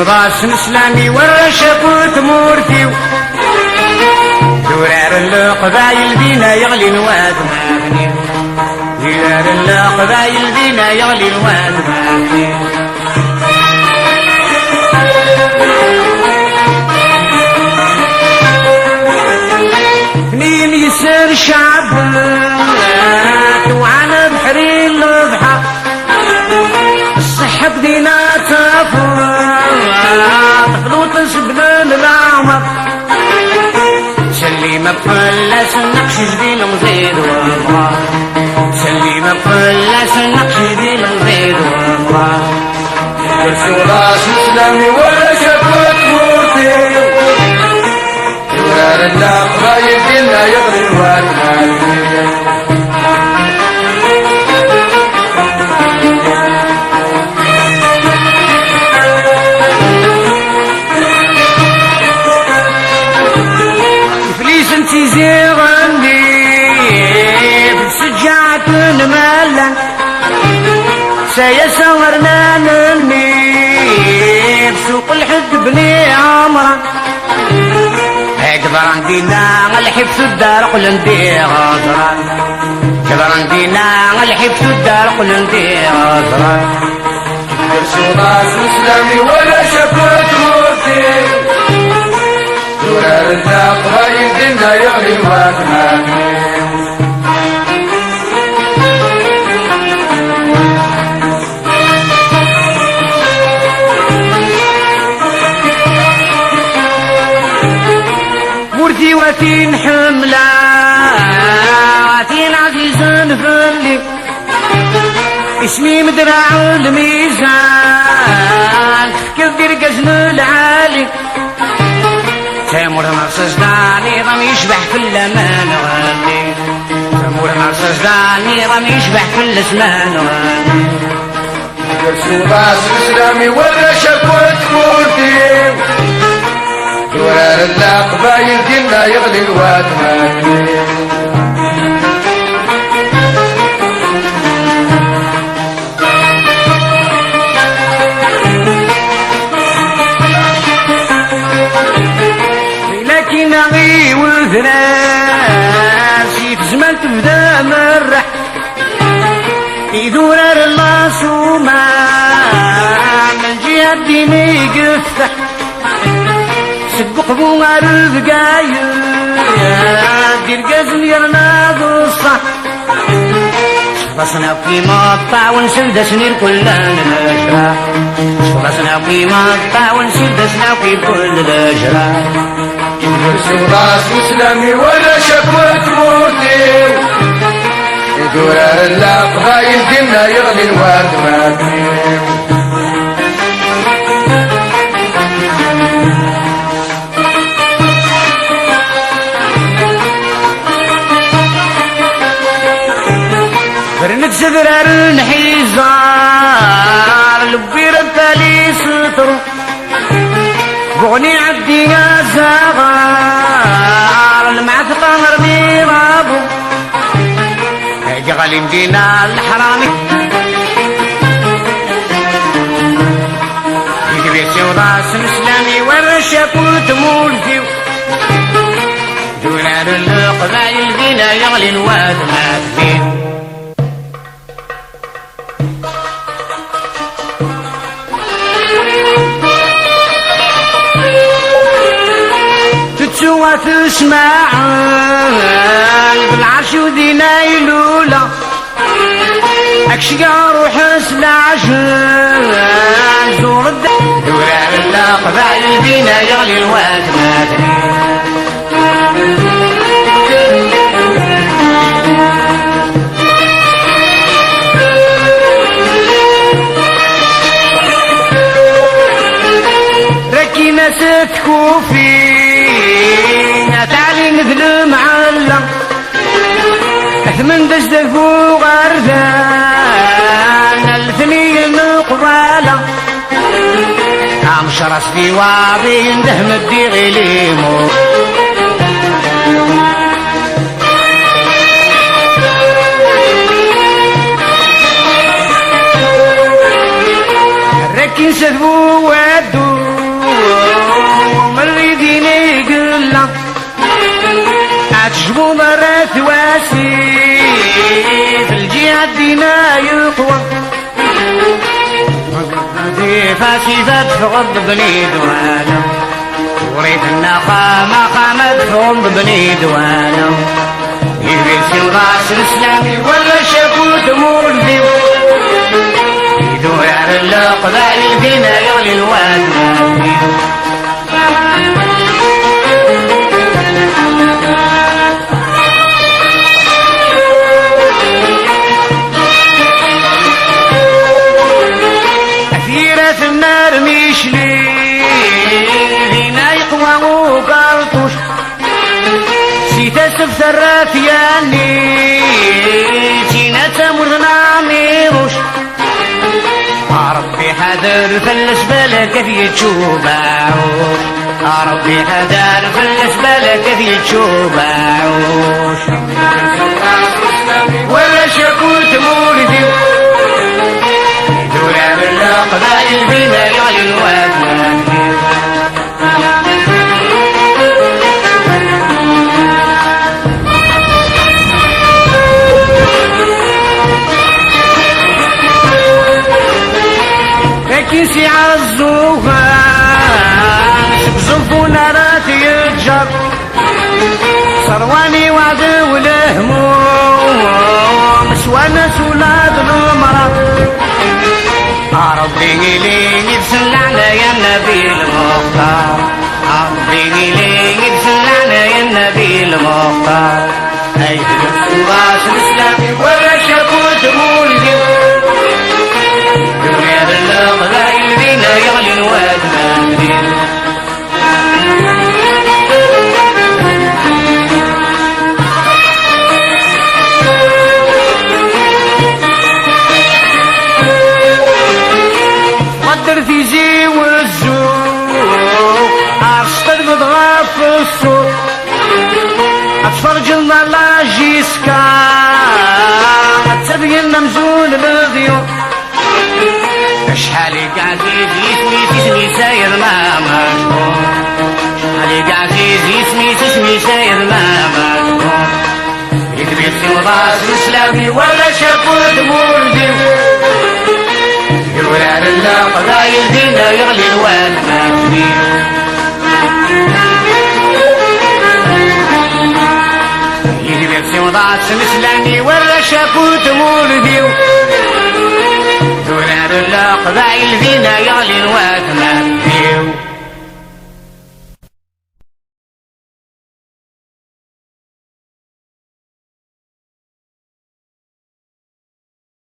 راس مسلمي ورشقوت مورتي دورار القبايل بينا يغلي الواد ماغني دورار القبايل بينا يغلي الواد ماغني منين يسير شعب وعلى بحري الضحى الصحة بدينا تفور خلوط سبلان العمر سليمة بفلس النقش جديد مزيد والله سليمة بفلس النقش جديد مزيد والله كرسي راس مسلمي ولا شكوت مورتي دورار القبايل دينا يغري الواد زيغني بسجعة مالا سيسورنا نني بسوق الحد بني عمرا اقدر عندنا الحبس الدار قل ندي غزرا اقدر عندنا الحبس الدار قل ندي غزرا كرسي راس مسلمي ولا شكوت موتي دورار القبايل دينا يغلي الواد ماغني مورتي واتين حملة واتين عزيز فلي اسمي مدرع الميزان كيف دير قزن العالي تامور نار سجداني ضم يشبح كل امان غني تامور نار سجداني ضم يشبح كل زمان غني كرسي راس مسلمي ولا شكوت مورتي دورار القبايل دينا يغلي الواد ماغني نغي وذناسي في زمان تبدا مرح يدورار اللاص وما من جهة ديني يقفتح سبق بوغار البقايل دير قازم يرناض الصح خلصنا بقيمة طاع ونسل سنين كلنا نجرى خلصنا بقيمة طاع ونسل سنين كلنا نجرى كرسي راس مسلمي ولا شكوت موتي دورار القبايل دينا يغلي الواد ماغني فرنك زغرار الحزار لبي ربالي سطرو بغني عبدي يا زغار المعتق مرمي رابو جغل مدينة الحرامي يدبيسي وراس مسلمي ورشاكوت مولتي دولار القبايل دينا يغلي الواد ماكفين تتسوى تسمع بالعرش ودينا يلولا اكشقا روح اسلع عشان زور الدوران القبايل قبائل فينا يغلي الواد مادري. ركينا ستكو فينا تعالي مثل معلم من دزدك وغردان الثنية المقبالة عم شرس في وابي اندهم الديغي ليمو الركين سدبو ودو مريديني قلنا عتشبو مرات واسي في الجهة دينا يقوى فاسي فتفغض بني دوانا وريت النخامة قامت فهم بني دوانا يبي سنغاس الاسلامي ولا شكوت مولدي يدور على القبائل فينا يغلي الواد. النار مشلي لينا يقوى وقلطوش سيتا سفسرات ياني سينا تمرنا ميروش ربي حذر فلس بالك في تشوباوش ربي حذر فلس بالك في تشوباوش ولا شكوت مولدي قبائل فينا يغلي الواد. لكن سعى الزوغان بزنفونا رات يتجر صرواني وعد والهموم سوانا سولاد العمرة ربي لي يتسلعنا يا النبي المختار ربي لي يتسلعنا يا النبي المختار اي الراس الاسلامي ولا شكوت مولدي دنيا القبائل بينا يغلي الواد مادري. في زي والزوق عرشتك بتغاف السوق اتفرج لنا لاجيسكا تبين ممزون بالضيوف شحالي عزيز اسمي ساير ما مشهور شحالي عزيز اسمي ساير ما مشهور يكبر في راس الاسلامي ولا شكوت مولدي يقول على القبائل فينا يغلي الواد مادري. يجي بيبسي وضعت الاسلامي ولا شكوت مولدي يقول على القبائل فينا يغلي الواد مادري.